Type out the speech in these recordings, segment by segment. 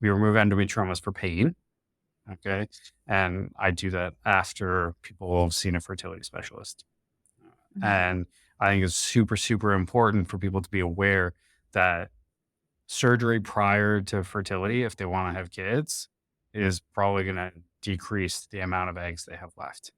We remove endometriomas for pain. Okay. And I do that after people have seen a fertility specialist. And I think it's super, super important for people to be aware that surgery prior to fertility, if they want to have kids, is probably going to decrease the amount of eggs they have left.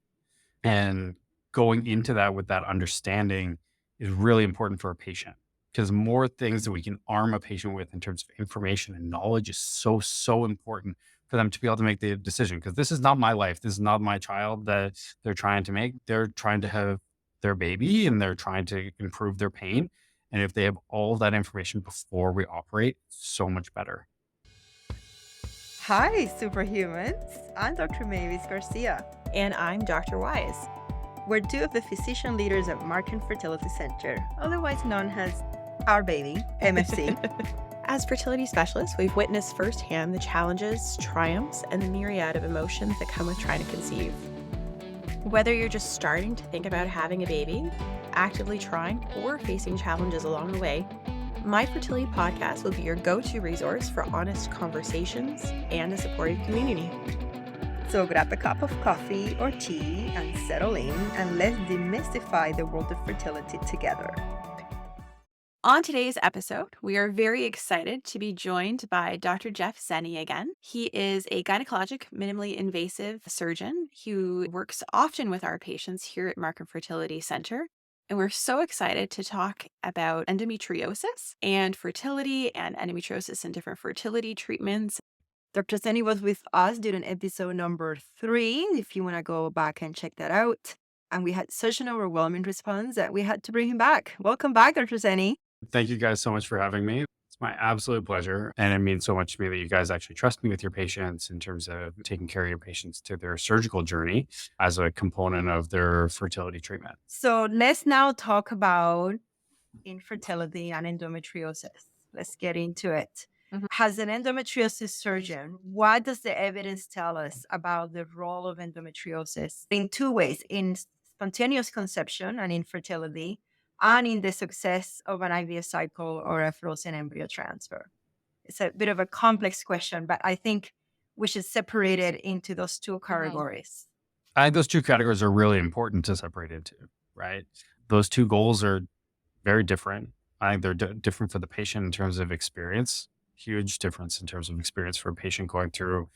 And going into that with that understanding is really important for a patient, because more things that we can arm a patient with in terms of information and knowledge is so, so important for them to be able to make the decision. Because this is not my life. This is not my child that they're trying to make. They're trying to have their baby and they're trying to improve their pain. And if they have all of that information before we operate, so much better. Hi, superhumans. I'm Dr. Mavis Garcia. And I'm Dr. Wise. We're two of the physician leaders at Markham Fertility Center, otherwise known as Our Baby, MFC. As fertility specialists, we've witnessed firsthand the challenges, triumphs, and the myriad of emotions that come with trying to conceive. Whether you're just starting to think about having a baby, actively trying, or facing challenges along the way, My Fertility Podcast will be your go-to resource for honest conversations and a supportive community. So grab a cup of coffee or tea and settle in, and let's demystify the world of fertility together. On today's episode, we are very excited to be joined by Dr. Geoff Zeni again. He is a gynecologic, minimally invasive surgeon who works often with our patients here at Markham Fertility Center. And we're so excited to talk about endometriosis and fertility and endometriosis and different fertility treatments. Dr. Zeni was with us during episode number 3, if you want to go back and check that out. And we had such an overwhelming response that we had to bring him back. Welcome back, Dr. Zeni. Thank you guys so much for having me. It's my absolute pleasure. And it means so much to me that you guys actually trust me with your patients in terms of taking care of your patients to their surgical journey as a component of their fertility treatment. So let's now talk about infertility and endometriosis. Let's get into it. As an endometriosis surgeon, what does the evidence tell us about the role of endometriosis in two ways: in spontaneous conception and infertility, and in the success of an IVF cycle or a frozen embryo transfer? It's a bit of a complex question, but I think we should separate it into those two categories. I think those two categories are really important to separate into, right? Those two goals are very different. I think they're different for the patient in terms of experience. Huge difference in terms of experience for a patient going through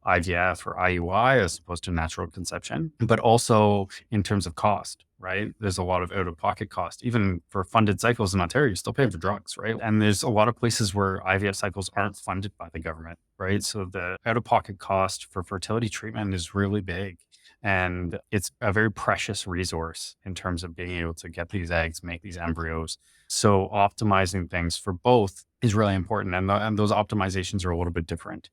IVF or IUI as opposed to natural conception, but also in terms of cost, right? There's a lot of out-of-pocket cost. Even for funded cycles in Ontario, you're still paying for drugs, right? And there's a lot of places where IVF cycles aren't funded by the government, right? So the out-of-pocket cost for fertility treatment is really big. And it's a very precious resource in terms of being able to get these eggs, make these embryos. So optimizing things for both is really important. And those optimizations are a little bit different.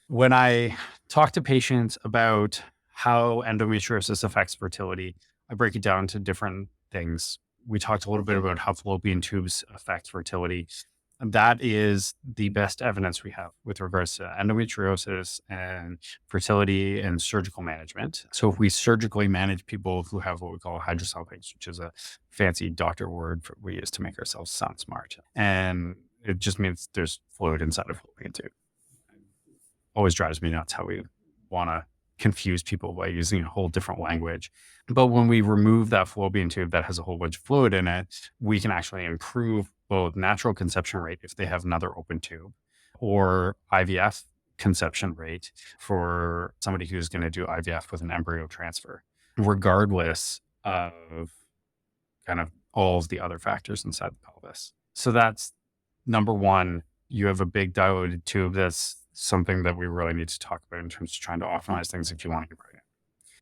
When I talk to patients about how endometriosis affects fertility, I break it down to different things. We talked a little bit about how fallopian tubes affect fertility. And that is the best evidence we have with regards to endometriosis and fertility and surgical management. So if we surgically manage people who have what we call hydrosalpinx, which is a fancy doctor word we use to make ourselves sound smart. And it just means there's fluid inside of a fallopian tube. Always drives me nuts how we want to confuse people by using a whole different language. But when we remove that fallopian tube that has a whole bunch of fluid in it, we can actually improve both natural conception rate if they have another open tube, or IVF conception rate for somebody who's going to do IVF with an embryo transfer, regardless of kind of all of the other factors inside the pelvis. So that's number one. You have a big dilated tube. That's something that we really need to talk about in terms of trying to optimize things if you want to get pregnant.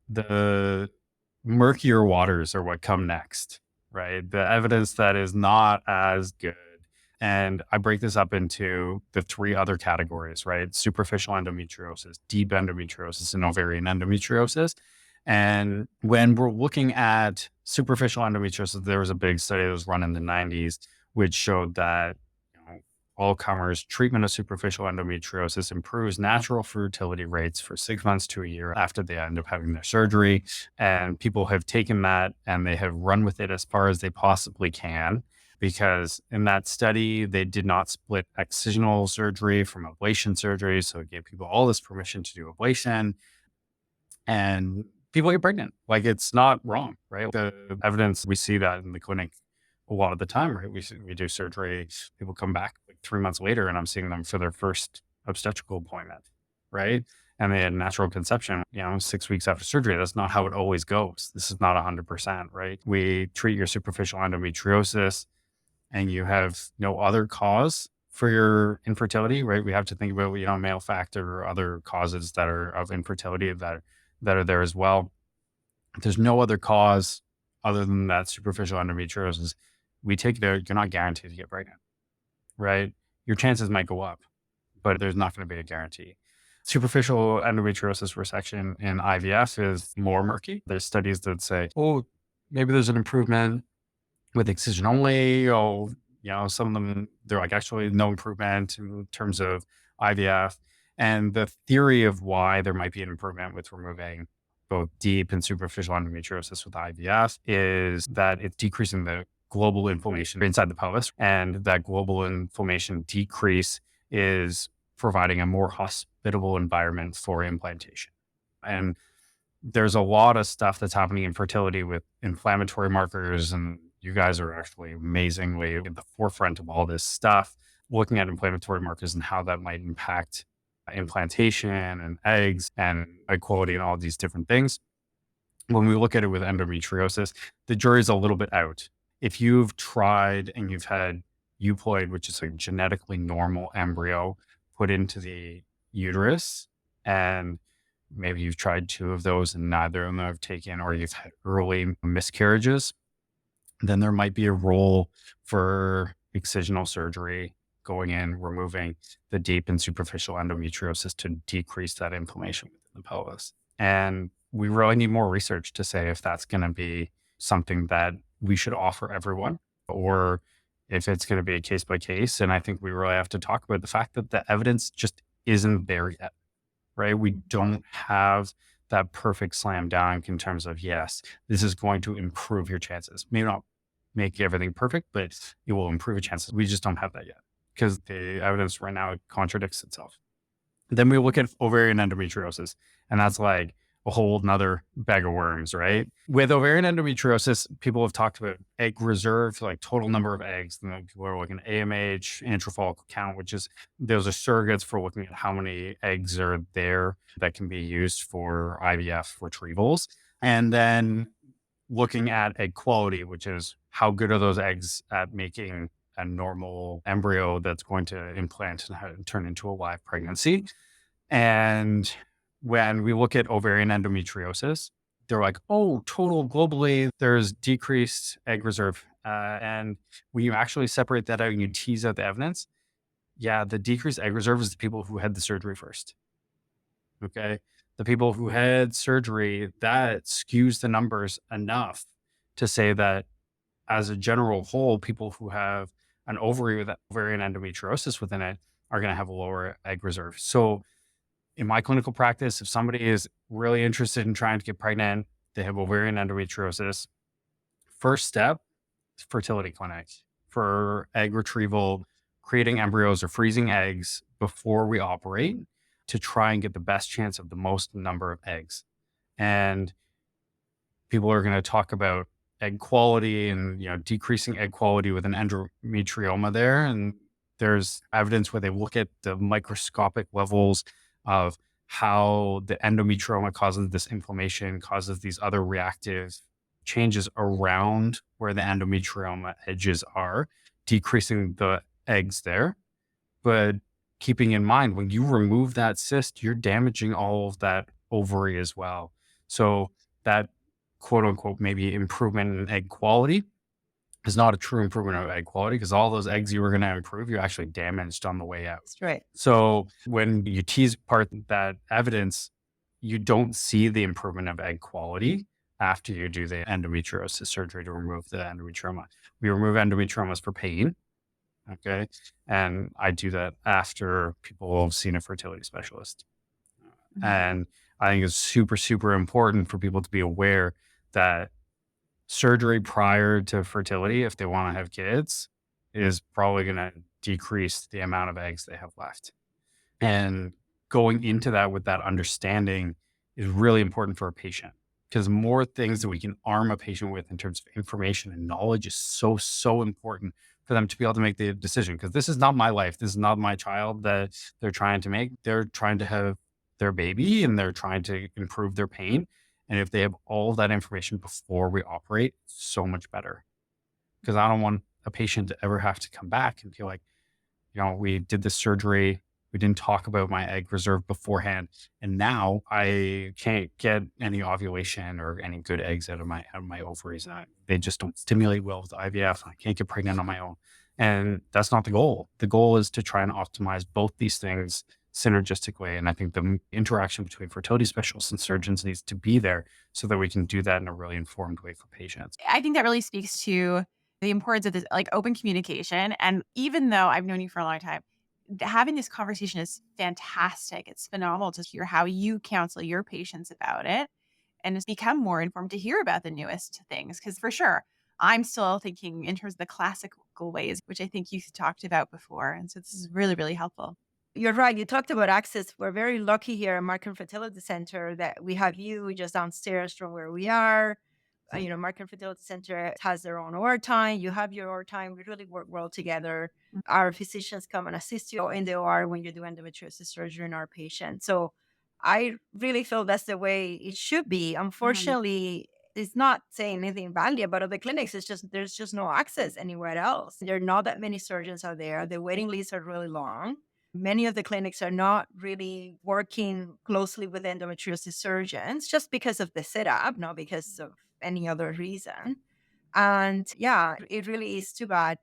The murkier waters are what come next, right? The evidence that is not as good. And I break this up into the 3 other categories, right? Superficial endometriosis, deep endometriosis, and ovarian endometriosis. And when we're looking at superficial endometriosis, there was a big study that was run in the 90s, which showed that all comers treatment of superficial endometriosis improves natural fertility rates for 6 months to a year after they end up having their surgery. And people have taken that and they have run with it as far as they possibly can. because in that study, they did not split excisional surgery from ablation surgery. So it gave people all this permission to do ablation, and people get pregnant. Like, it's not wrong, right? The evidence, we see that in the clinic a lot of the time, right? We do surgery, people come back like 3 months later and I'm seeing them for their first obstetrical appointment, right? And they had natural conception, 6 weeks after surgery. That's not how it always goes. This is not 100%, right? We treat your superficial endometriosis and you have no other cause for your infertility, right? We have to think about, male factor or other causes that are of infertility that are there as well. If there's no other cause other than that superficial endometriosis, we take it out, you're not guaranteed to get pregnant, right? Your chances might go up, but there's not going to be a guarantee. Superficial endometriosis resection in IVF is more murky. There's studies that say, oh, maybe there's an improvement with excision only. Some of them, they're like, actually no improvement in terms of IVF. And the theory of why there might be an improvement with removing both deep and superficial endometriosis with IVF is that it's decreasing the global inflammation inside the pelvis. And that global inflammation decrease is providing a more hospitable environment for implantation. And there's a lot of stuff that's happening in fertility with inflammatory markers, and you guys are actually amazingly at the forefront of all this stuff, looking at inflammatory markers and how that might impact implantation and eggs and egg quality and all these different things. When we look at it with endometriosis, the jury's a little bit out. If you've tried and you've had euploid, which is a genetically normal embryo, put into the uterus, and maybe you've tried 2 of those and neither of them have taken, or you've had early miscarriages, then there might be a role for excisional surgery, going in, removing the deep and superficial endometriosis to decrease that inflammation within the pelvis. And we really need more research to say if that's going to be something that we should offer everyone, or if it's going to be a case by case. And I think we really have to talk about the fact that the evidence just isn't there yet, right? We don't have that perfect slam dunk in terms of, yes, this is going to improve your chances. Maybe not make everything perfect, but it will improve your chances. We just don't have that yet because the evidence right now contradicts itself. Then we look at ovarian endometriosis, and that's like a whole nother bag of worms, right? With ovarian endometriosis, people have talked about egg reserve, like total number of eggs. And then people are looking at AMH, antral follicle count, which is, those are surrogates for looking at how many eggs are there that can be used for IVF retrievals. And then looking at egg quality, which is how good are those eggs at making a normal embryo that's going to implant and turn into a live pregnancy. And when we look at ovarian endometriosis, they're like, oh, total globally, there's decreased egg reserve. And when you actually separate that out and you tease out the evidence, yeah, the decreased egg reserve is the people who had the surgery first. Okay. The people who had surgery, that skews the numbers enough to say that as a general whole, people who have an ovary with ovarian endometriosis within it are going to have a lower egg reserve. So in my clinical practice, if somebody is really interested in trying to get pregnant, they have ovarian endometriosis, first step, fertility clinic for egg retrieval, creating embryos or freezing eggs before we operate to try and get the best chance of the most number of eggs. And people are going to talk about egg quality and, decreasing egg quality with an endometrioma there. And there's evidence where they look at the microscopic levels of how the endometrioma causes this inflammation, causes these other reactive changes around where the endometrioma edges are, decreasing the eggs there. But keeping in mind, when you remove that cyst, you're damaging all of that ovary as well. So that quote unquote, maybe improvement in egg quality is not a true improvement of egg quality, because all those eggs you were going to improve, you actually damaged on the way out. That's right. So when you tease apart that evidence, you don't see the improvement of egg quality after you do the endometriosis surgery to remove the endometrioma. We remove endometriomas for pain. Okay. And I do that after people have seen a fertility specialist. And I think it's super, super important for people to be aware that surgery prior to fertility, if they want to have kids, is probably going to decrease the amount of eggs they have left. And going into that with that understanding is really important for a patient, because more things that we can arm a patient with in terms of information and knowledge is so, so important for them to be able to make the decision. Because this is not my life. This is not my child that they're trying to make. They're trying to have their baby and they're trying to improve their pain. And if they have all of that information before we operate, so much better. Because I don't want a patient to ever have to come back and feel like, we did this surgery, we didn't talk about my egg reserve beforehand, and now I can't get any ovulation or any good eggs out of my ovaries. They just don't stimulate well with IVF. I can't get pregnant on my own. And that's not the goal. The goal is to try and optimize both these things synergistically. And I think the interaction between fertility specialists and surgeons needs to be there so that we can do that in a really informed way for patients. I think that really speaks to the importance of this, like, open communication. And even though I've known you for a long time, having this conversation is fantastic. It's phenomenal to hear how you counsel your patients about it and just become more informed to hear about the newest things. Because for sure, I'm still thinking in terms of the classical ways, which I think you talked about before. And so this is really, really helpful. You're right. You talked about access. We're very lucky here at Markham Fertility Center that we have you just downstairs from where we are. Markham Fertility Center has their own OR time. You have your OR time. We really work well together. Our physicians come and assist you in the OR when you do endometriosis surgery in our patients. So I really feel that's the way it should be. Unfortunately, it's not saying anything badly about other clinics. It's just there's just no access anywhere else. There are not that many surgeons out there. The waiting lists are really long. Many of the clinics are not really working closely with endometriosis surgeons just because of the setup, not because of any other reason. And yeah, it really is too bad.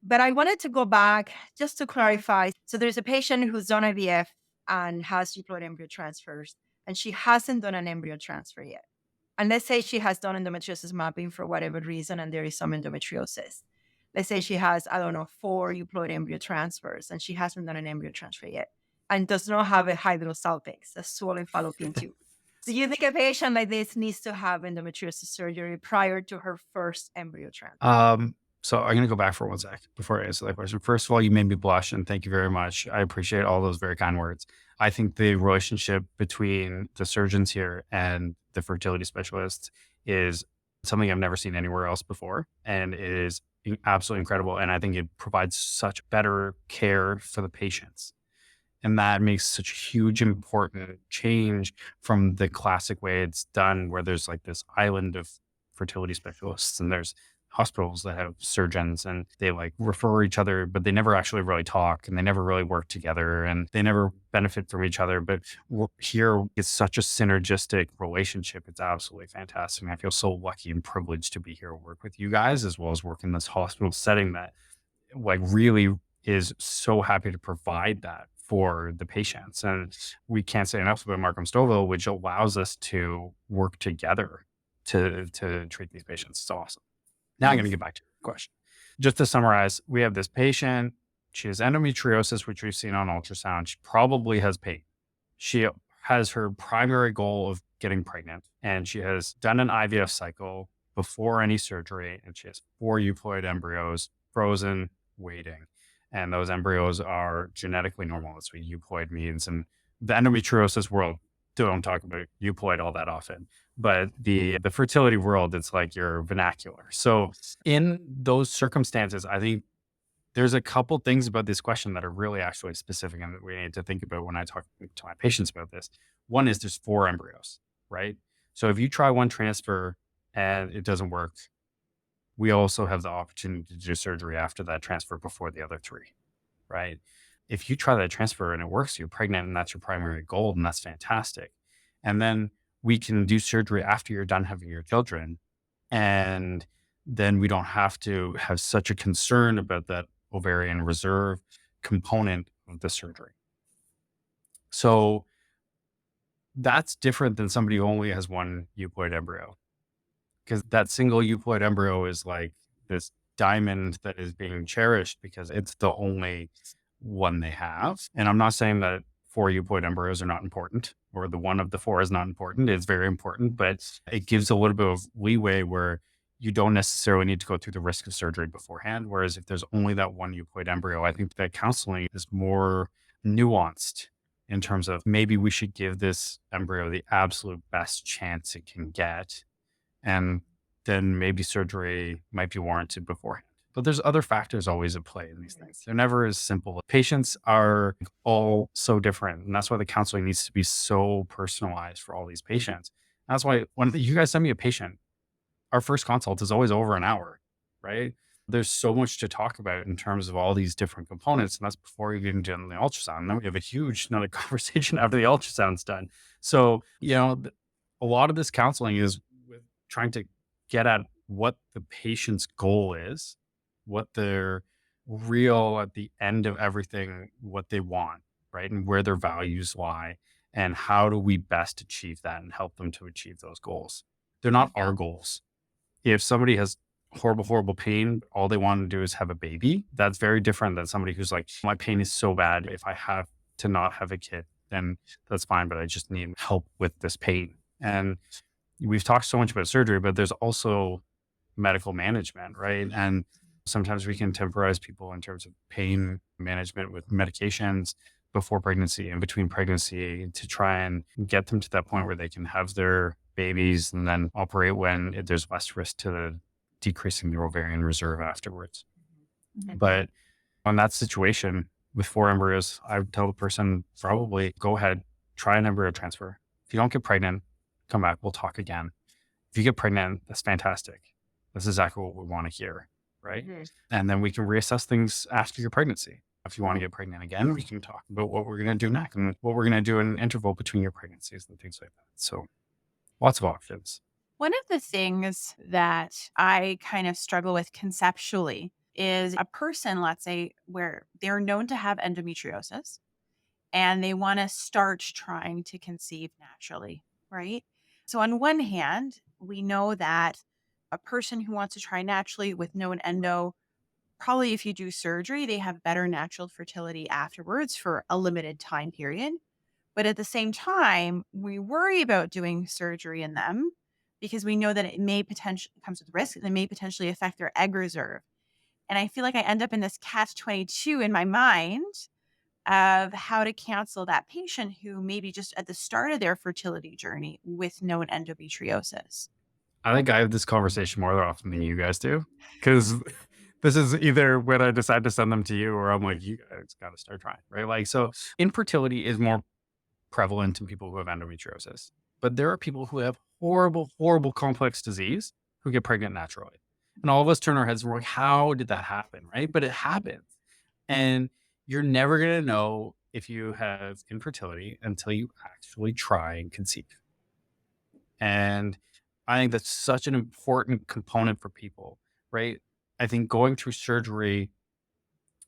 But I wanted to go back just to clarify. So there's a patient who's done IVF and has diploid embryo transfers, and she hasn't done an embryo transfer yet. And let's say she has done endometriosis mapping for whatever reason, and there is some endometriosis. Let's say she has, 4 euploid embryo transfers, and she hasn't done an embryo transfer yet, and does not have a hydrosalpinx, a swollen fallopian tube. Do you think a patient like this needs to have endometriosis surgery prior to her first embryo transfer? So I'm going to go back for one sec before I answer that question. First of all, you made me blush, and thank you very much. I appreciate all those very kind words. I think the relationship between the surgeons here and the fertility specialists is something I've never seen anywhere else before, and it is absolutely incredible. And I think it provides such better care for the patients. And that makes such a huge, important change from the classic way it's done, where there's like this island of fertility specialists and there's hospitals that have surgeons and they like refer each other, but they never actually really talk and they never really work together and they never benefit from each other. But here it's such a synergistic relationship. It's absolutely fantastic. And I feel so lucky and privileged to be here and work with you guys, as well as work in this hospital setting that like really is so happy to provide that for the patients. And we can't say enough about Markham Stouffville, which allows us to work together to treat these patients. It's awesome. Now I'm going to get back to your question. Just to summarize, we have this patient. She has endometriosis, which we've seen on ultrasound. She probably has pain. She has her primary goal of getting pregnant, and she has done an IVF cycle before any surgery, and she has 4 euploid embryos frozen, waiting. And those embryos are genetically normal. That's what euploid means. And the endometriosis world, don't talk about euploid all that often. But the fertility world, it's like your vernacular. So in those circumstances, I think there's a couple things about this question that are really actually specific and that we need to think about when I talk to my patients about this. One is there's 4 embryos, right? So if you try one transfer and it doesn't work, we also have the opportunity to do surgery after that transfer before the other 3, right? If you try that transfer and it works, you're pregnant and that's your primary goal, and that's fantastic. And then we can do surgery after you're done having your children. And then we don't have to have such a concern about that ovarian reserve component of the surgery. So that's different than somebody who only has 1 euploid embryo, because that single euploid embryo is like this diamond that is being cherished because it's the only one they have. And I'm not saying that 4 euploid embryos are not important, or the one of the 4 is not important. It's very important, but it gives a little bit of leeway where you don't necessarily need to go through the risk of surgery beforehand. Whereas if there's only that one euploid embryo, I think that counseling is more nuanced in terms of maybe we should give this embryo the absolute best chance it can get. And then maybe surgery might be warranted beforehand. But there's other factors always at play in these things. They're never as simple. Patients are all so different. And that's why the counseling needs to be so personalized for all these patients. That's why when you guys send me a patient, our first consult is always over an hour, right? There's so much to talk about in terms of all these different components. And that's before you get into the ultrasound. And then we have a huge another conversation after the ultrasound's done. So, a lot of this counseling is with trying to get at what the patient's goal is, what their real at the end of everything, what they want, right? And where their values lie, and how do we best achieve that and help them to achieve those goals. They're not our goals. If somebody has horrible, horrible pain, all they want to do is have a baby, that's very different than somebody who's like, my pain is so bad. If I have to not have a kid, then that's fine, but I just need help with this pain. And we've talked so much about surgery, but there's also medical management, right? And sometimes we can temporize people in terms of pain management with medications before pregnancy and between pregnancy to try and get them to that point where they can have their babies and then operate when there's less risk to decreasing the ovarian reserve afterwards. But on that situation with 4 embryos, I would tell the person probably go ahead, try an embryo transfer. If you don't get pregnant, come back, we'll talk again. If you get pregnant, that's fantastic. That's exactly what we want to hear, right? And then we can reassess things after your pregnancy. If you want to get pregnant again, we can talk about what we're going to do next and what we're going to do in an interval between your pregnancies and things like that. So lots of options. One of the things that I kind of struggle with conceptually is a person, let's say, where they're known to have endometriosis and they want to start trying to conceive naturally, right? So on one hand, we know that a person who wants to try naturally with no endo, probably if you do surgery, they have better natural fertility afterwards for a limited time period. But at the same time, we worry about doing surgery in them because we know that it may potentially comes with risk and it may potentially affect their egg reserve. And I feel like I end up in this catch-22 in my mind of how to counsel that patient who maybe just at the start of their fertility journey with known endometriosis. I think I have this conversation more often than you guys do, because this is either when I decide to send them to you or I'm like, you guys got to start trying, right? Like, so infertility is more prevalent in people who have endometriosis, but there are people who have horrible, horrible complex disease who get pregnant naturally. And all of us turn our heads and we're like, how did that happen? Right? But it happens. And you're never going to know if you have infertility until you actually try and conceive. And I think that's such an important component for people, right? I think going through surgery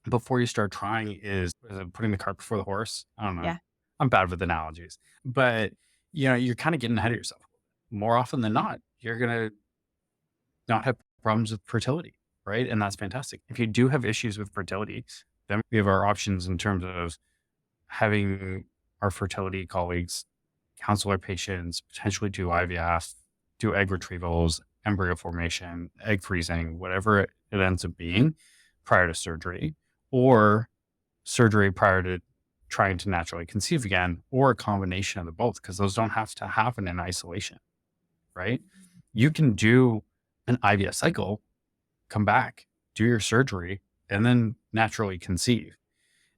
before you start trying is putting the cart before the horse. I don't know. Yeah. I'm bad with analogies, but you're kind of getting ahead of yourself. More often than not, you're going to not have problems with fertility, right? And that's fantastic. If you do have issues with fertility, then we have our options in terms of having our fertility colleagues counsel our patients, potentially do IVF, do egg retrievals, embryo formation, egg freezing, whatever it ends up being prior to surgery, or surgery prior to trying to naturally conceive again, or a combination of the both, because those don't have to happen in isolation, right? You can do an IVF cycle, come back, do your surgery, and then naturally conceive.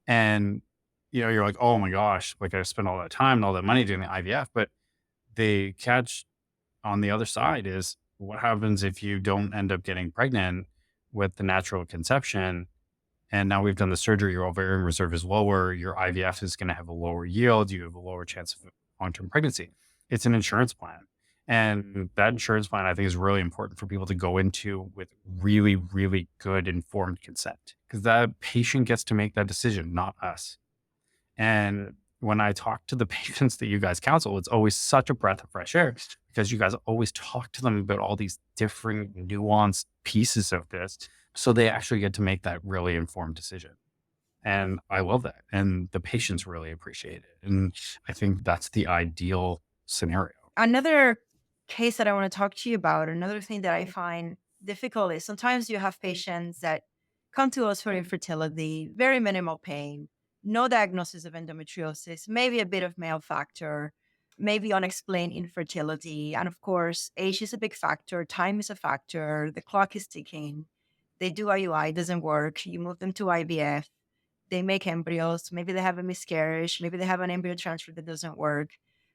And, you're like, oh my gosh, like I spent all that time and all that money doing the IVF, but the catch on the other side is what happens if you don't end up getting pregnant with the natural conception? And now we've done the surgery, your ovarian reserve is lower, your IVF is going to have a lower yield, you have a lower chance of long-term pregnancy. It's an insurance plan. And that insurance plan, I think, is really important for people to go into with really, really good informed consent, because that patient gets to make that decision, not us. And when I talk to the patients that you guys counsel, it's always such a breath of fresh air, because you guys always talk to them about all these different nuanced pieces of this. So they actually get to make that really informed decision. And I love that. And the patients really appreciate it. And I think that's the ideal scenario. Another case that I want to talk to you about, another thing that I find difficult is sometimes you have patients that come to us for infertility, very minimal pain, no diagnosis of endometriosis, maybe a bit of male factor, maybe unexplained infertility. And of course, age is a big factor, time is a factor, the clock is ticking. They do IUI, doesn't work. You move them to IVF, they make embryos, maybe they have a miscarriage, maybe they have an embryo transfer that doesn't work.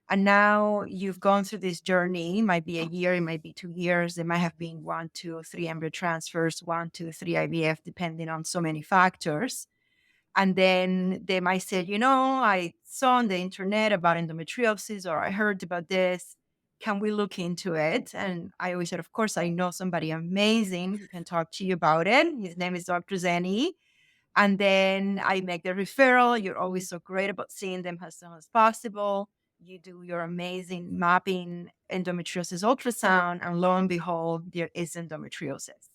And now you've gone through this journey. It might be a year, it might be 2 years. There might have been 1, 2, 3 embryo transfers, 1, 2, 3 IVF, depending on so many factors. And then they might say, I saw on the internet about endometriosis, or I heard about this. Can we look into it? And I always said, of course, I know somebody amazing who can talk to you about it. His name is Dr. Zeni. And then I make the referral. You're always so great about seeing them as soon as possible. You do your amazing mapping, endometriosis ultrasound, and lo and behold, there is endometriosis.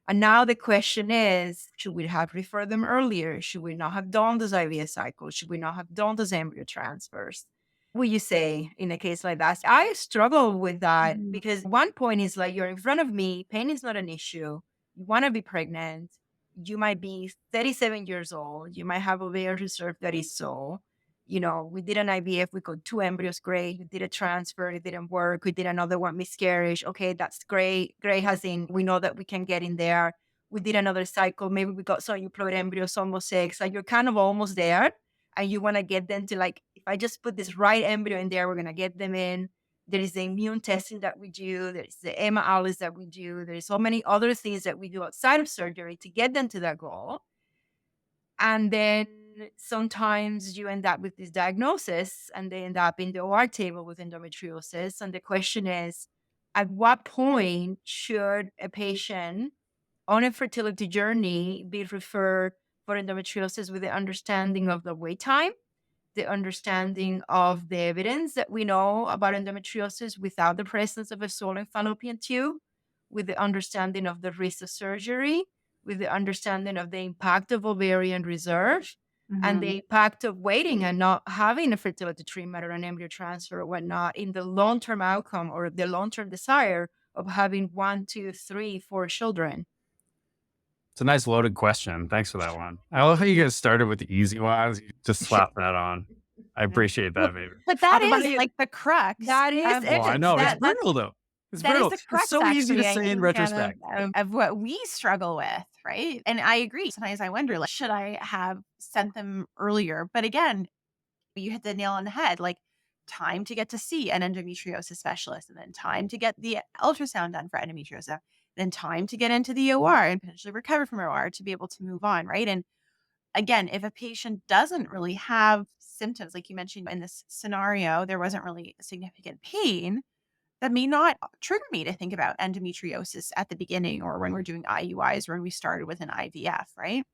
And now the question is, should we have referred them earlier? Should we not have done those IVF cycles? Should we not have done those embryo transfers? What would you say in a case like that? I struggle with that because one point is like, you're in front of me, pain is not an issue. You want to be pregnant. You might be 37 years old. You might have ovarian reserve that is so. We did an IVF, we got 2 embryos, great. You did a transfer, it didn't work. We did another one, miscarriage. Okay, that's great. Great as in, we know that we can get in there. We did another cycle. Maybe we got some euploid embryos, almost 6. Like you're kind of almost there. And you want to get them to like, if I just put this right embryo in there, we're going to get them in. There is the immune testing that we do. There is the hemolysis that we do. There is so many other things that we do outside of surgery to get them to that goal. And then sometimes you end up with this diagnosis and they end up in the OR table with endometriosis. And the question is, at what point should a patient on a fertility journey be referred for endometriosis with the understanding of the wait time, the understanding of the evidence that we know about endometriosis without the presence of a swollen fallopian tube, with the understanding of the risk of surgery, with the understanding of the impact of ovarian reserve, and the impact of waiting and not having a fertility treatment or an embryo transfer or whatnot in the long-term outcome or the long-term desire of having 1, 2, 3, 4 children? It's a nice loaded question. Thanks for that one. I love how you guys started with the easy ones. You just slap that on. I appreciate that, baby. But that is like the crux. That is of- it. Well, I know. that- It's brutal, though. It's that is brutal. the crux, It's so easy to actually, I say in think, retrospect. of what we struggle with, right? And I agree. Sometimes I wonder, like, should I have sent them earlier? But again, you hit the nail on the head. Like, time to get to see an endometriosis specialist, and then time to get the ultrasound done for endometriosis, then time to get into the OR and potentially recover from OR to be able to move on, right? And again, if a patient doesn't really have symptoms, like you mentioned in this scenario, there wasn't really significant pain, that may not trigger me to think about endometriosis at the beginning or when we're doing IUIs or when we started with an IVF, right?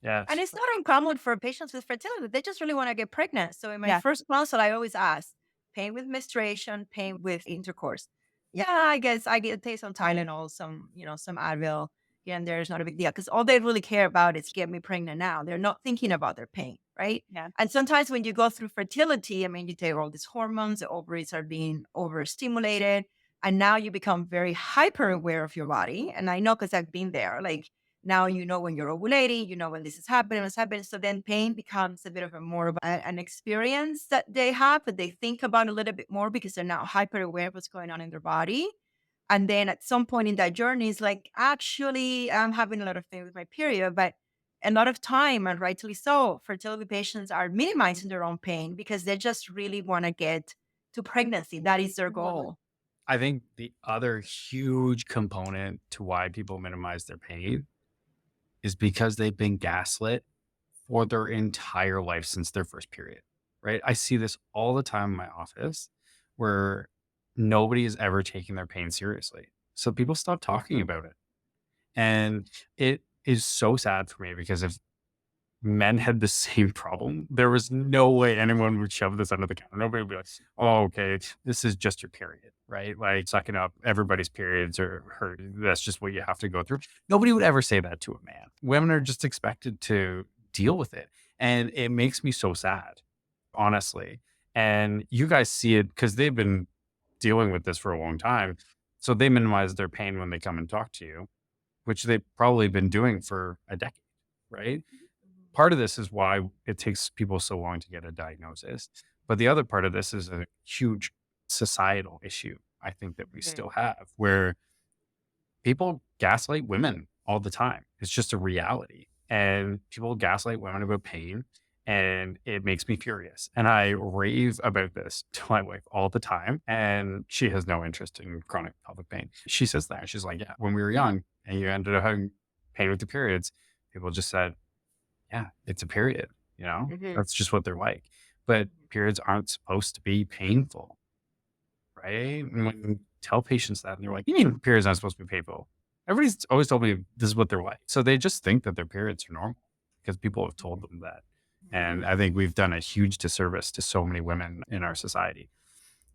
Yeah. And it's not uncommon for patients with fertility. They just really want to get pregnant. So in my Yeah. first consult, I always ask, pain with menstruation, pain with intercourse. Yeah, I guess I take some Tylenol, some Advil. Yeah, and there's not a big deal because all they really care about is get me pregnant now. They're not thinking about their pain, right? Yeah. And sometimes when you go through fertility, I mean, you take all these hormones, the ovaries are being overstimulated, and now you become very hyper aware of your body. And I know because I've been there. Like now you know when you're ovulating, you know when this is happening, what's happening. So then pain becomes a bit of a more of an experience that they have, that they think about a little bit more because they're now hyper aware of what's going on in their body. And then at some point in that journey, it's like, actually, I'm having a lot of pain with my period. But a lot of time, and rightly so, fertility patients are minimizing their own pain because they just really want to get to pregnancy. That is their goal. I think the other huge component to why people minimize their pain is because they've been gaslit for their entire life since their first period, right? I see this all the time in my office where nobody is ever taking their pain seriously. So people stop talking about it. And it is so sad for me because if men had the same problem, there was no way anyone would shove this under the counter. Nobody would be like, oh, okay, this is just your period, right? Like sucking up everybody's periods or hurt. That's just what you have to go through. Nobody would ever say that to a man. Women are just expected to deal with it. And it makes me so sad, honestly. And you guys see it because they've been dealing with this for a long time. So they minimize their pain when they come and talk to you, which they've probably been doing for a decade, right? Part of this is why it takes people so long to get a diagnosis. But the other part of this is a huge societal issue, I think, that we still have, where people gaslight women all the time. It's just a reality. And people gaslight women about pain, and it makes me furious. And I rave about this to my wife all the time. And she has no interest in chronic pelvic pain. She says that. She's like, yeah, when we were young and you ended up having pain with the periods, people just said, yeah, it's a period, that's just what they're like. But periods aren't supposed to be painful, right? And when you tell patients that, and they're like, you mean periods aren't supposed to be painful? Everybody's always told me this is what they're like. So they just think that their periods are normal because people have told them that. And I think we've done a huge disservice to so many women in our society.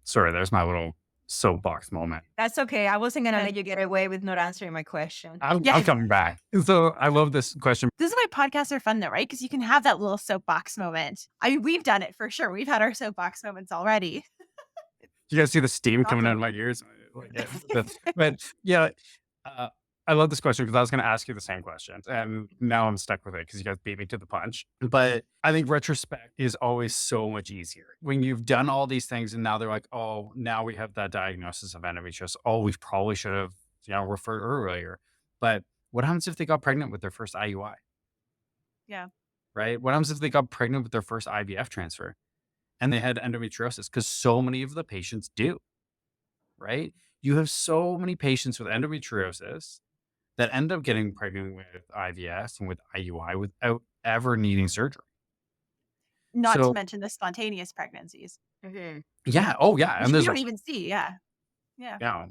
Sorry, there's my little soapbox moment. That's okay. I wasn't going to let you get away with not answering my question. I'm coming back. So I love this question. This is why podcasts are fun though, right? Because you can have that little soapbox moment. I mean, we've done it for sure. We've had our soapbox moments already. You guys see the steam coming out of my ears? But yeah, I love this question because I was going to ask you the same question, and now I'm stuck with it because you guys beat me to the punch. But I think retrospect is always so much easier when you've done all these things, and now they're like, oh, now we have that diagnosis of endometriosis. Oh, we probably should have, referred earlier. But what happens if they got pregnant with their first IUI? Yeah. Right. What happens if they got pregnant with their first IVF transfer and they had endometriosis? Because so many of the patients do. Right. You have so many patients with endometriosis that end up getting pregnant with IVF and with IUI without ever needing surgery. Not to mention the spontaneous pregnancies. Yeah. Oh, yeah. And you don't even see. Yeah. Yeah.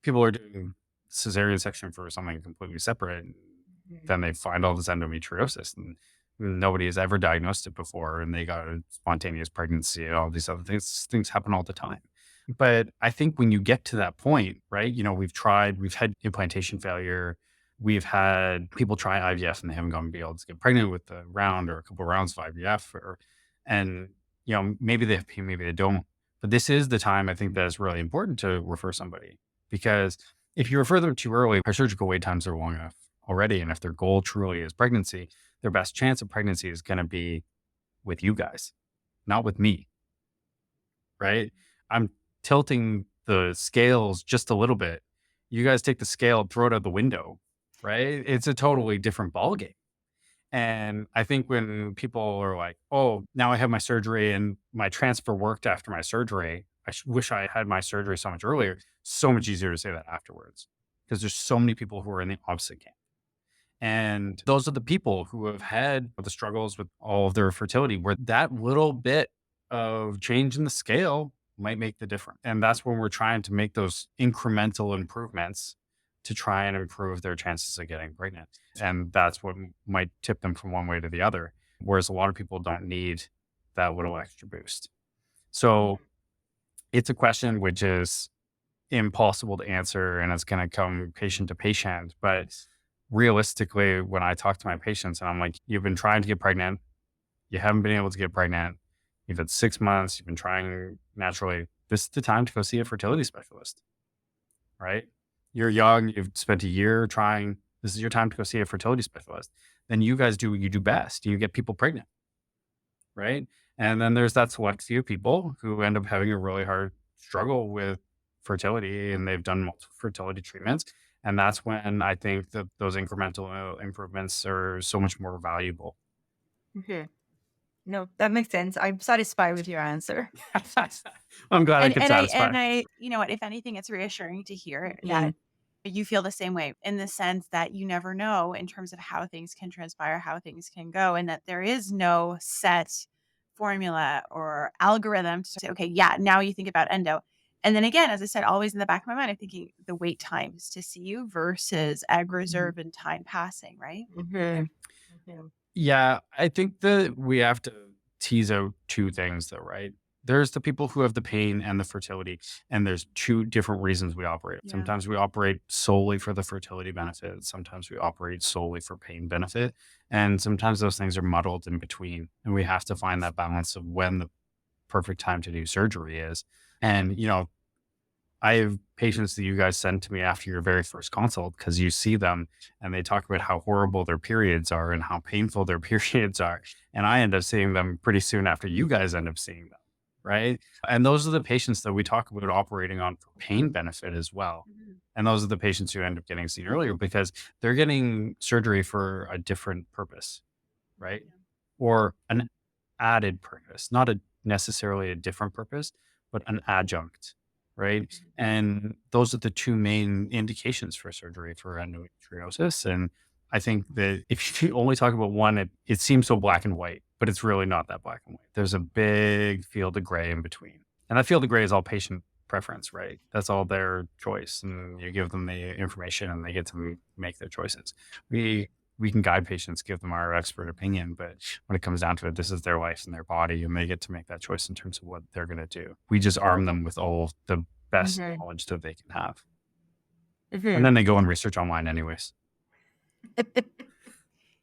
People are doing cesarean section for something completely separate. Then they find all this endometriosis, and nobody has ever diagnosed it before. And they got a spontaneous pregnancy and all these other things. Things happen all the time. But I think when you get to that point, right, we've had implantation failure. We've had people try IVF and they haven't gone be able to get pregnant with a round or a couple of rounds of IVF, and maybe they have pain, maybe they don't. But this is the time I think that it's really important to refer somebody, because if you refer them too early, our surgical wait times are long enough already. And if their goal truly is pregnancy, their best chance of pregnancy is going to be with you guys, not with me. Right? I'm tilting the scales just a little bit. You guys take the scale, throw it out the window, right? It's a totally different ballgame. And I think when people are like, oh, now I have my surgery and my transfer worked after my surgery, I wish I had my surgery so much earlier. So much easier to say that afterwards, because there's so many people who are in the opposite camp. And those are the people who have had the struggles with all of their fertility, where that little bit of change in the scale might make the difference. And that's when we're trying to make those incremental improvements to try and improve their chances of getting pregnant. And that's what might tip them from one way to the other. Whereas a lot of people don't need that little extra boost. So it's a question which is impossible to answer, and it's going to come patient to patient. But realistically, when I talk to my patients and I'm like, you've been trying to get pregnant, you haven't been able to get pregnant, you've had 6 months, you've been trying naturally, this is the time to go see a fertility specialist, right? You're young, you've spent a year trying, this is your time to go see a fertility specialist. Then you guys do what you do best. You get people pregnant, right? And then there's that select few people who end up having a really hard struggle with fertility, and they've done multiple fertility treatments. And that's when I think that those incremental improvements are so much more valuable. No, that makes sense. I'm satisfied with your answer. I'm glad I could satisfy. And I, you know what, if anything, it's reassuring to hear that you feel the same way, in the sense that you never know in terms of how things can transpire, how things can go, and that there is no set formula or algorithm to say, okay, yeah, now you think about endo. And then again, as I said, always in the back of my mind, I'm thinking the wait times to see you versus egg reserve and time passing, right? Yeah, I think that we have to tease out two things though, right? There's the people who have the pain and the fertility, and there's two different reasons we operate. Yeah. Sometimes we operate solely for the fertility benefit. Sometimes we operate solely for pain benefit. And sometimes those things are muddled in between. And we have to find that balance of when the perfect time to do surgery is. And, I have patients that you guys send to me after your very first consult because you see them and they talk about how horrible their periods are and how painful their periods are. And I end up seeing them pretty soon after you guys end up seeing them. Right. And those are the patients that we talk about operating on for pain benefit as well. And those are the patients who end up getting seen earlier because they're getting surgery for a different purpose. Right. Or an added purpose, not necessarily a different purpose, but an adjunct, right? And those are the two main indications for surgery for endometriosis. And I think that if you only talk about one, it seems so black and white, but it's really not that black and white. There's a big field of gray in between. And that field of gray is all patient preference, right? That's all their choice. And you give them the information and they get to make their choices. We can guide patients, give them our expert opinion, but when it comes down to it, this is their life and their body, and they get to make that choice in terms of what they're going to do. We just arm them with all the best knowledge that they can have. And then they go and research online anyways.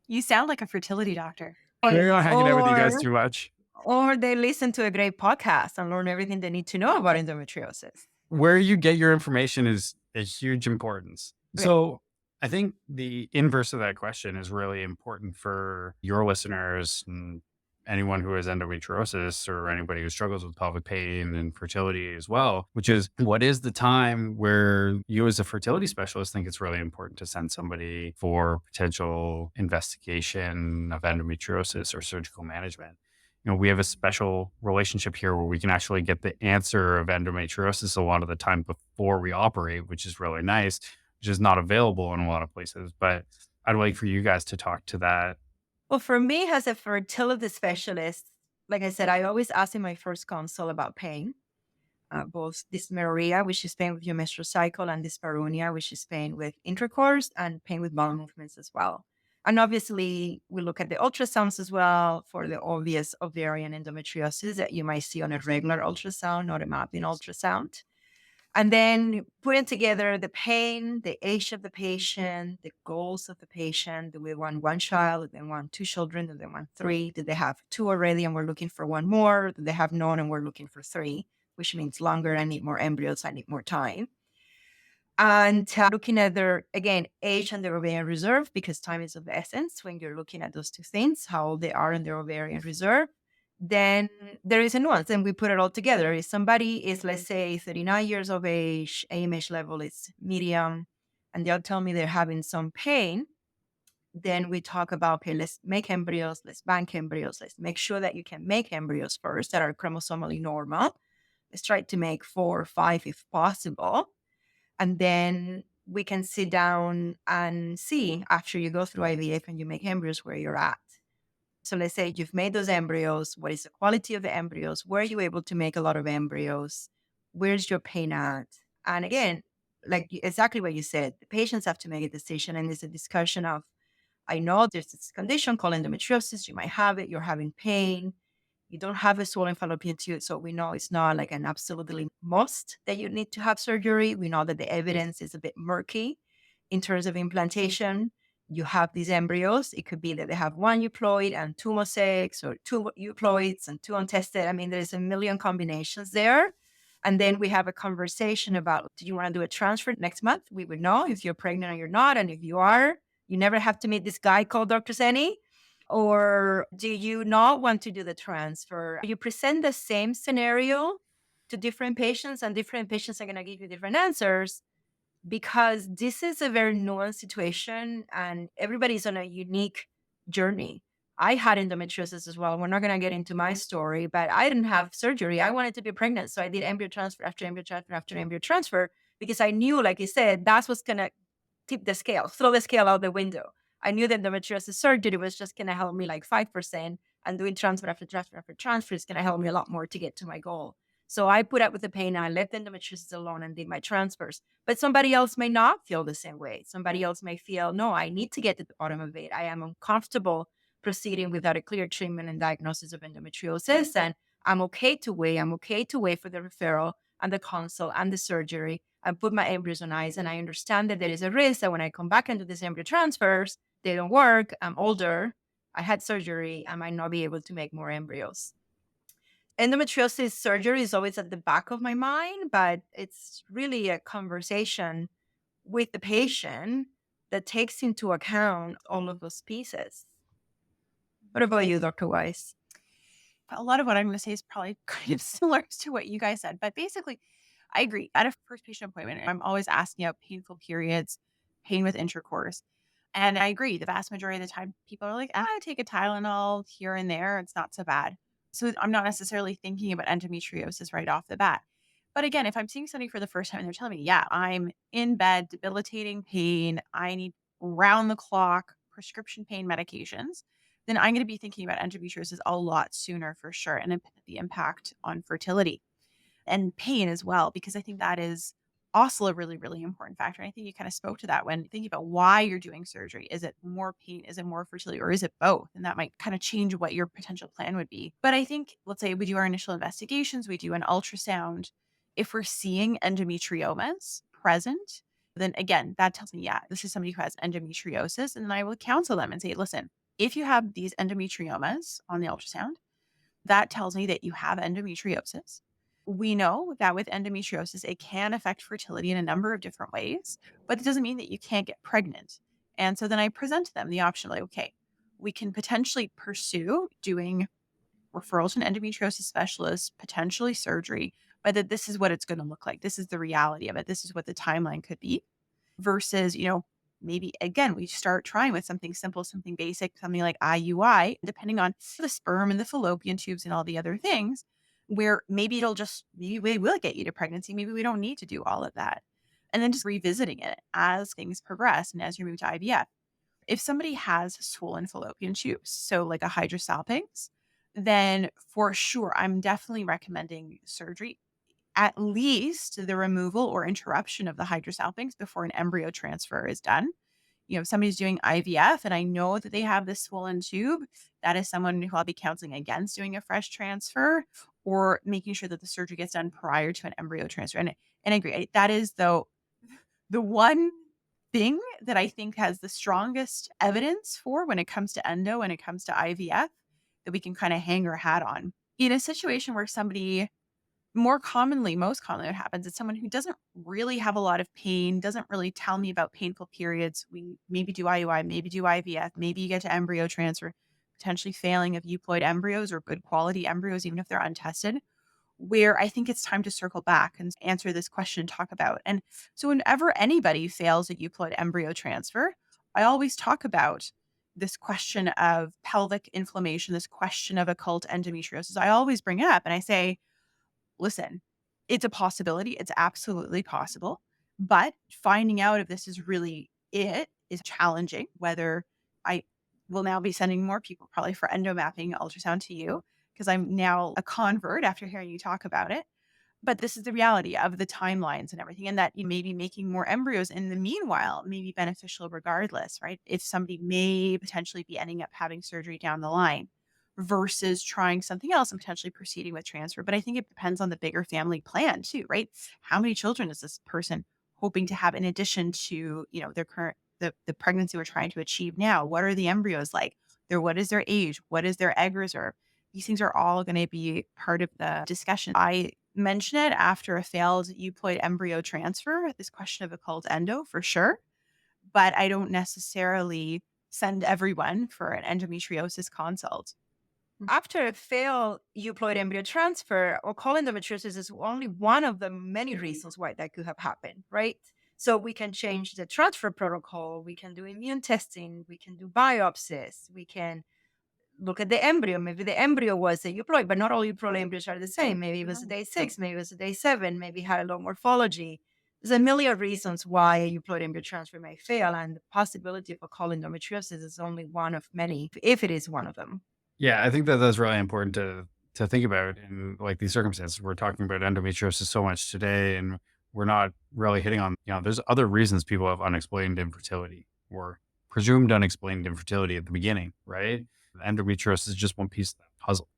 You sound like a fertility doctor. They're not hanging out with you guys too much. Or they listen to a great podcast and learn everything they need to know about endometriosis. Where you get your information is a huge importance. So I think the inverse of that question is really important for your listeners and anyone who has endometriosis or anybody who struggles with pelvic pain and fertility as well, which is what is the time where you as a fertility specialist think it's really important to send somebody for potential investigation of endometriosis or surgical management? You know, we have a special relationship here where we can actually get the answer of endometriosis a lot of the time before we operate, which is really nice, which is not available in a lot of places. But I'd like for you guys to talk to that. Well, for me as a fertility specialist, like I said, I always ask in my first consult about pain, both dysmenorrhea, which is pain with your menstrual cycle, and dyspareunia, which is pain with intercourse and pain with bowel movements as well. And obviously, we look at the ultrasounds as well for the obvious ovarian endometriosis that you might see on a regular ultrasound, not a mapping ultrasound. And then putting together the pain, the age of the patient, the goals of the patient. Do we want one child? Do they want two children? Do they want three? Do they have two already and we're looking for one more? Do they have none and we're looking for three, which means longer. I need more embryos. I need more time. And looking at their, again, age and their ovarian reserve, because time is of the essence when you're looking at those two things, how old they are in their ovarian reserve. Then there is a nuance, and we put it all together. If somebody is, let's say, 39 years of age, AMH level is medium, and they'll tell me they're having some pain, then we talk about, okay, let's make embryos, let's bank embryos, let's make sure that you can make embryos first that are chromosomally normal. Let's try to make 4 or 5 if possible. And then we can sit down and see after you go through IVF and you make embryos where you're at. So let's say you've made those embryos. What is the quality of the embryos? Were you able to make a lot of embryos? Where's your pain at? And again, like exactly what you said, the patients have to make a decision. And it's a discussion of, I know there's this condition called endometriosis. You might have it. You're having pain. You don't have a swollen fallopian tube. So we know it's not like an absolutely must that you need to have surgery. We know that the evidence is a bit murky in terms of implantation. You have these embryos. It could be that they have 1 euploid and 2 mosaics, or 2 euploids and 2 untested. I mean, there's a million combinations there. And then we have a conversation about, do you want to do a transfer next month? We would know if you're pregnant or you're not. And if you are, you never have to meet this guy called Dr. Zeni. Or do you not want to do the transfer? You present the same scenario to different patients, and different patients are going to give you different answers, because this is a very nuanced situation and everybody's on a unique journey. I had endometriosis as well. We're not going to get into my story, but I didn't have surgery. I wanted to be pregnant. So I did embryo transfer after embryo transfer after embryo transfer, because I knew, like you said, that's what's going to tip the scale, throw the scale out the window. I knew that endometriosis surgery was just going to help me like 5%, and doing transfer after transfer after transfer is going to help me a lot more to get to my goal. So I put up with the pain. I left endometriosis alone and did my transfers. But somebody else may not feel the same way. Somebody else may feel, no, I need to get to the bottom of it. I am uncomfortable proceeding without a clear treatment and diagnosis of endometriosis. And I'm okay to wait. I'm okay to wait for the referral and the consult and the surgery and put my embryos on ice. And I understand that there is a risk that when I come back into these embryo transfers, they don't work. I'm older. I had surgery. I might not be able to make more embryos. endometriosis surgery is always at the back of my mind, but it's really a conversation with the patient that takes into account all of those pieces. What about you, Dr. Weiss? A lot of what I'm going to say is probably kind of similar to what you guys said, but basically, I agree. At a first patient appointment, I'm always asking out painful periods, pain with intercourse. And I agree. The vast majority of the time, people are like, I take a Tylenol here and there. It's not so bad. So I'm not necessarily thinking about endometriosis right off the bat. But again, if I'm seeing somebody for the first time and they're telling me, yeah, I'm in bed, debilitating pain, I need round the clock prescription pain medications, then I'm going to be thinking about endometriosis a lot sooner for sure, and the impact on fertility and pain as well, because I think that is also a really, really important factor. And I think you kind of spoke to that when thinking about why you're doing surgery. Is it more pain? Is it more fertility? Or is it both? And that might kind of change what your potential plan would be. But I think, let's say we do our initial investigations, we do an ultrasound. If we're seeing endometriomas present, then again, that tells me, yeah, this is somebody who has endometriosis. And then I will counsel them and say, listen, if you have these endometriomas on the ultrasound, that tells me that you have endometriosis. We know that with endometriosis, it can affect fertility in a number of different ways, but it doesn't mean that you can't get pregnant. And so then I present to them the option like, okay, we can potentially pursue doing referral to an endometriosis specialist, potentially surgery, but that this is what it's going to look like. This is the reality of it. This is what the timeline could be versus, maybe again, we start trying with something simple, something basic, something like IUI, depending on the sperm and the fallopian tubes and all the other things, where maybe maybe we will get you to pregnancy. Maybe we don't need to do all of that. And then just revisiting it as things progress and as you move to IVF. If somebody has swollen fallopian tubes, so like a hydrosalpinx, then for sure, I'm definitely recommending surgery, at least the removal or interruption of the hydrosalpinx before an embryo transfer is done. If somebody's doing IVF and I know that they have this swollen tube, that is someone who I'll be counseling against doing a fresh transfer or making sure that the surgery gets done prior to an embryo transfer. And I agree. That is, though, the one thing that I think has the strongest evidence for when it comes to endo and it comes to IVF that we can kind of hang our hat on. In a situation where somebody most commonly what happens is someone who doesn't really have a lot of pain, doesn't really tell me about painful periods. We maybe do IUI, maybe do IVF, maybe you get to embryo transfer, potentially failing of euploid embryos or good quality embryos, even if they're untested, where I think it's time to circle back and answer this question and talk about. And so whenever anybody fails a euploid embryo transfer, I always talk about this question of pelvic inflammation, this question of occult endometriosis. I always bring it up and I say, listen, it's a possibility. It's absolutely possible. But finding out if this is really it is challenging, whether I will now be sending more people probably for endomapping ultrasound to you because I'm now a convert after hearing you talk about it. But this is the reality of the timelines and everything. And that you may be making more embryos in the meanwhile may be beneficial regardless, right? If somebody may potentially be ending up having surgery down the line versus trying something else and potentially proceeding with transfer. But I think it depends on the bigger family plan too, right? How many children is this person hoping to have in addition to, their current, the pregnancy we're trying to achieve now? What are the embryos like? What is their age? What is their egg reserve? These things are all going to be part of the discussion. I mention it after a failed euploid embryo transfer, this question of occult endo for sure, but I don't necessarily send everyone for an endometriosis consult. After a failed euploid embryo transfer, occult endometriosis is only one of the many reasons why that could have happened, right? So we can change the transfer protocol, we can do immune testing, we can do biopsies, we can look at the embryo. Maybe the embryo was a euploid, but not all euploid embryos are the same. Maybe it was a day 6, maybe it was a day 7, maybe it had a low morphology. There's a million reasons why a euploid embryo transfer may fail, and the possibility of occult endometriosis is only one of many, if it is one of them. Yeah, I think that that's really important to think about in like these circumstances. We're talking about endometriosis so much today, and we're not really hitting on, there's other reasons people have unexplained infertility or presumed unexplained infertility at the beginning, right? Endometriosis is just one piece of that puzzle.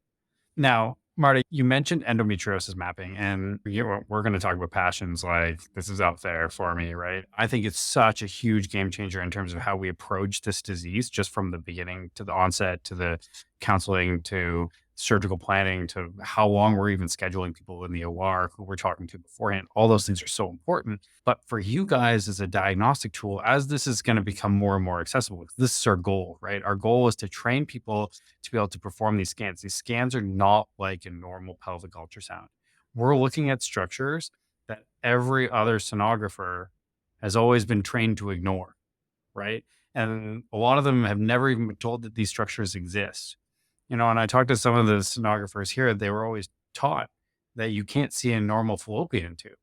Now, Marta, you mentioned endometriosis mapping, and we're going to talk about passions like this is out there for me, right? I think it's such a huge game changer in terms of how we approach this disease, just from the beginning to the onset, to the counseling, to surgical planning to how long we're even scheduling people in the OR, who we're talking to beforehand. All those things are so important. But for you guys as a diagnostic tool, as this is going to become more and more accessible, this is our goal, right? Our goal is to train people to be able to perform these scans. These scans are not like a normal pelvic ultrasound. We're looking at structures that every other sonographer has always been trained to ignore, right? And a lot of them have never even been told that these structures exist. And I talked to some of the sonographers here, they were always taught that you can't see a normal fallopian tube.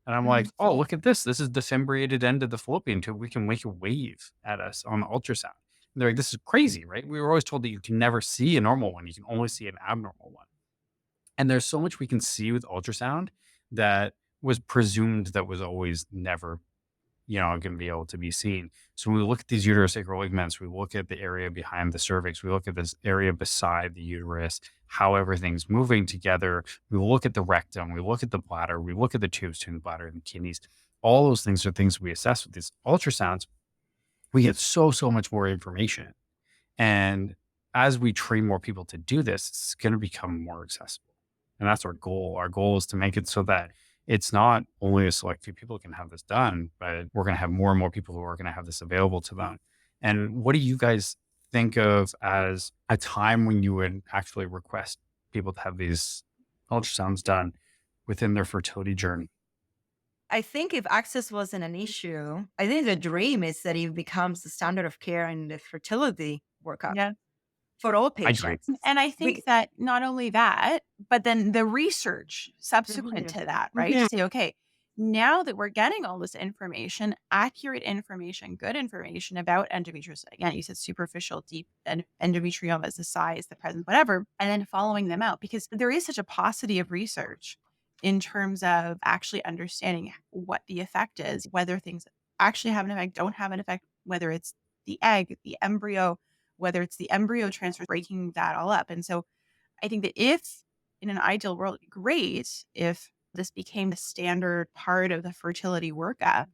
And I'm like, oh, look at this. This is the fimbriated end of the fallopian tube. We can make a wave at us on the ultrasound. And they're like, this is crazy, right? We were always told that you can never see a normal one. You can only see an abnormal one. And there's so much we can see with ultrasound that was presumed that was always never going to be able to be seen. So when we look at these uterosacral ligaments, we look at the area behind the cervix, we look at this area beside the uterus, how everything's moving together. We look at the rectum, we look at the bladder, we look at the tubes between the bladder and the kidneys. All those things are things we assess with these ultrasounds. We get so much more information. And as we train more people to do this, it's going to become more accessible. And that's our goal. Our goal is to make it so that it's not only a select few people can have this done, but we're going to have more and more people who are going to have this available to them. And what do you guys think of as a time when you would actually request people to have these ultrasounds done within their fertility journey? I think if access wasn't an issue, I think the dream is that it becomes the standard of care in the fertility workup. Yeah. For all I agree. patients. And I think that not only that, but then the research subsequent to that, right? To say, okay, now that we're getting all this information, accurate information, good information about endometriosis, again, you said superficial, deep, and endometriomas, the size, the presence, whatever, and then following them out, because there is such a paucity of research in terms of actually understanding what the effect is, whether things actually have an effect, don't have an effect, whether it's the egg, the embryo, whether it's the embryo transfer, breaking that all up. And so I think that if in an ideal world, it'd be great if this became the standard part of the fertility workup,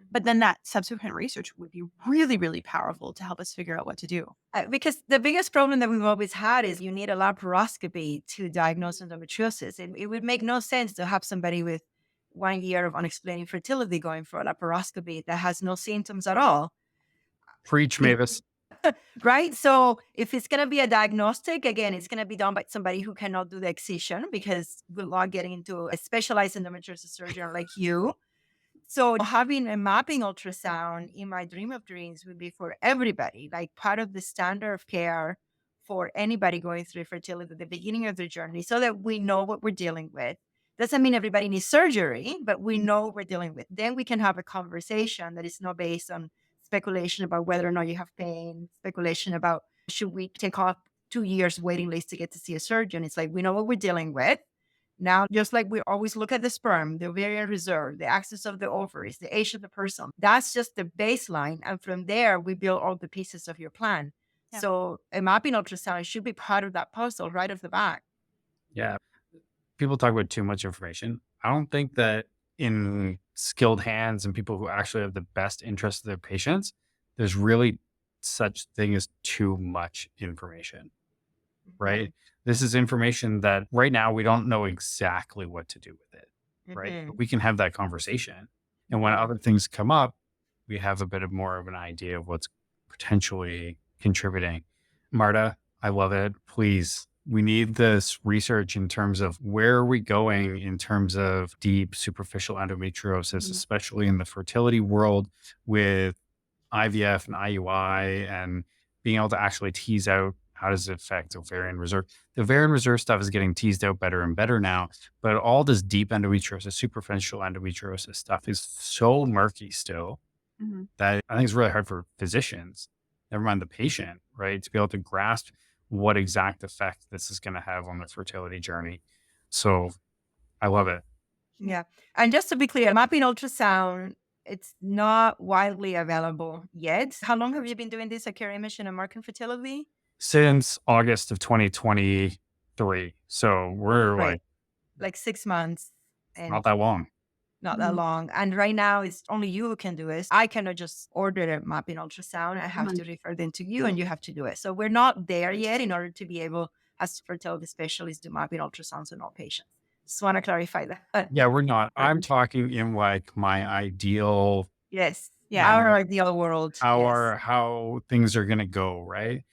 but then that subsequent research would be really, really powerful to help us figure out what to do. Because the biggest problem that we've always had is you need a laparoscopy to diagnose endometriosis. And it would make no sense to have somebody with 1 year of unexplained infertility going for a laparoscopy that has no symptoms at all. Preach, Mavis. Right? So if it's going to be a diagnostic, again, it's going to be done by somebody who cannot do the excision, because good luck getting into a specialized endometriosis surgeon like you. So having a mapping ultrasound in my dream of dreams would be for everybody, like part of the standard of care for anybody going through fertility at the beginning of their journey, so that we know what we're dealing with. Doesn't mean everybody needs surgery, but we know what we're dealing with. Then we can have a conversation that is not based on speculation about whether or not you have pain, speculation about should we take off 2 years waiting list to get to see a surgeon. It's like, we know what we're dealing with. Now, just like we always look at the sperm, the ovarian reserve, the axis of the ovaries, the age of the person, that's just the baseline. And from there, we build all the pieces of your plan. Yeah. So a mapping ultrasound should be part of that puzzle right off the bat. Yeah. People talk about too much information. I don't think that in skilled hands and people who actually have the best interest of their patients, there's really such thing as too much information, right? This is information that right now we don't know exactly what to do with it, right? But we can have that conversation. And when other things come up, we have a bit of more of an idea of what's potentially contributing. Marta, I love it. Please, we need this research in terms of where are we going in terms of deep superficial endometriosis, especially in the fertility world with IVF and IUI, and being able to actually tease out how does it affect ovarian reserve. The ovarian reserve stuff is getting teased out better and better now, but all this deep endometriosis, superficial endometriosis stuff is so murky still that I think it's really hard for physicians, never mind the patient, right, to be able to grasp what exact effect this is going to have on the fertility journey. So I love it. Yeah. And just to be clear, mapping ultrasound, it's not widely available yet. How long have you been doing this at Care Imaging and Markham Fertility? Since August of 2023. So we're like 6 months. And not that long. Not that long. And right now, it's only you who can do it. I cannot just order a mapping ultrasound. I have to refer them to you, and you have to do it. So we're not there yet in order to be able, as fertility specialists do mapping ultrasounds on all patients. Just want to clarify that. Yeah, we're not. I'm talking in like my ideal, Yes. Yeah. Our ideal world. how things are going to go, right?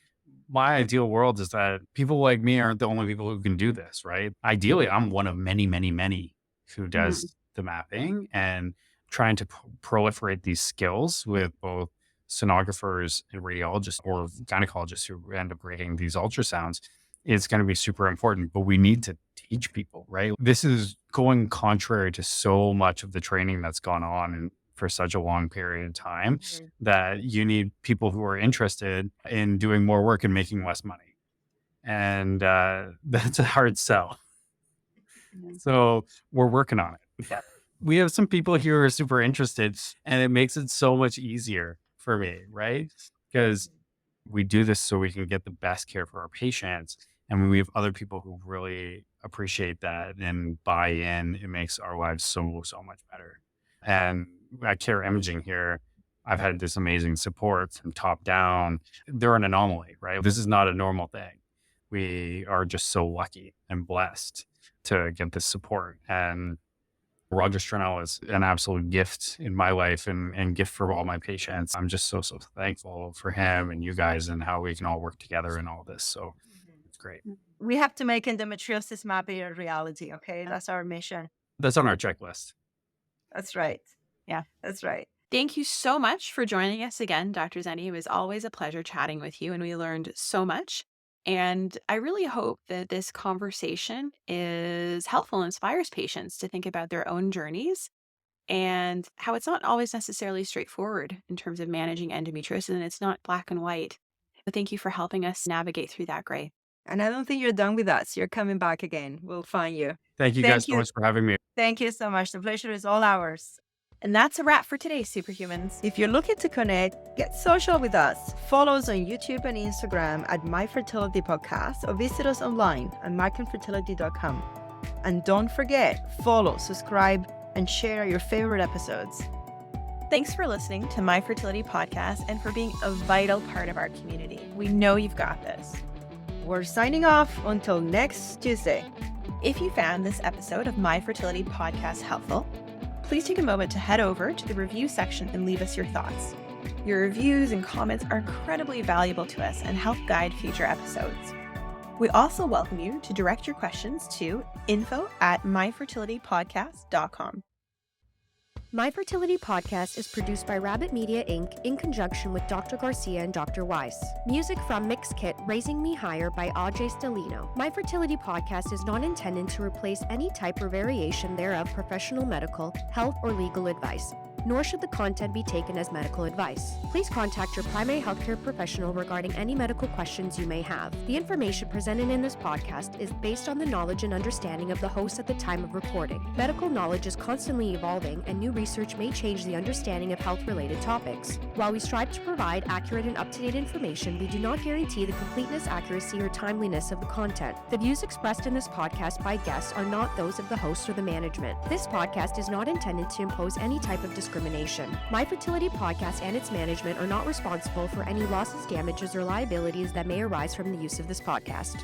My ideal world is that people like me aren't the only people who can do this, right? Ideally, I'm one of many, many, many who does the mapping, and trying to proliferate these skills with both sonographers and radiologists or gynecologists who end up grading these ultrasounds is going to be super important. But we need to teach people, right? This is going contrary to so much of the training that's gone on for such a long period of time, that you need people who are interested in doing more work and making less money. And that's a hard sell. So we're working on it. We have some people here who are super interested, and it makes it so much easier for me, right? Because we do this so we can get the best care for our patients. And when we have other people who really appreciate that and buy in, it makes our lives so much better. And at Care Imaging here, I've had this amazing support from top down. They're an anomaly, right? This is not a normal thing. We are just so lucky and blessed to get this support. And Roger Stranell is an absolute gift in my life and gift for all my patients. I'm just so thankful for him and you guys and how we can all work together in all this. So it's great. We have to make endometriosis mapping a reality, okay? That's our mission. That's on our checklist. That's right. Yeah. That's right. Thank you so much for joining us again, Dr. Zeni. It was always a pleasure chatting with you, and we learned so much. And I really hope that this conversation is helpful and inspires patients to think about their own journeys and how it's not always necessarily straightforward in terms of managing endometriosis, and it's not black and white. But thank you for helping us navigate through that gray. And I don't think you're done with us. You're coming back again. We'll find you. Thank you guys so much for having me. Thank you so much. The pleasure is all ours. And that's a wrap for today, Superhumans. If you're looking to connect, get social with us. Follow us on YouTube and Instagram at My Fertility Podcast, or visit us online at markhamfertility.com. And don't forget, follow, subscribe, and share your favorite episodes. Thanks for listening to My Fertility Podcast and for being a vital part of our community. We know you've got this. We're signing off until next Tuesday. If you found this episode of My Fertility Podcast helpful, please take a moment to head over to the review section and leave us your thoughts. Your reviews and comments are incredibly valuable to us and help guide future episodes. We also welcome you to direct your questions to info@myfertilitypodcast.com. My Fertility Podcast is produced by Rabbit Media Inc. in conjunction with Dr. Garcia and Dr. Weiss. Music from Mix Kit Raising Me Higher by Ajay Stelino. My Fertility Podcast is not intended to replace any type or variation thereof professional medical, health, or legal advice, nor should the content be taken as medical advice. Please contact your primary healthcare professional regarding any medical questions you may have. The information presented in this podcast is based on the knowledge and understanding of the host at the time of recording. Medical knowledge is constantly evolving, and new research may change the understanding of health-related topics. While we strive to provide accurate and up-to-date information, we do not guarantee the completeness, accuracy, or timeliness of the content. The views expressed in this podcast by guests are not those of the host or the management. This podcast is not intended to impose any type of discrimination. My Fertility Podcast and its management are not responsible for any losses, damages, or liabilities that may arise from the use of this podcast.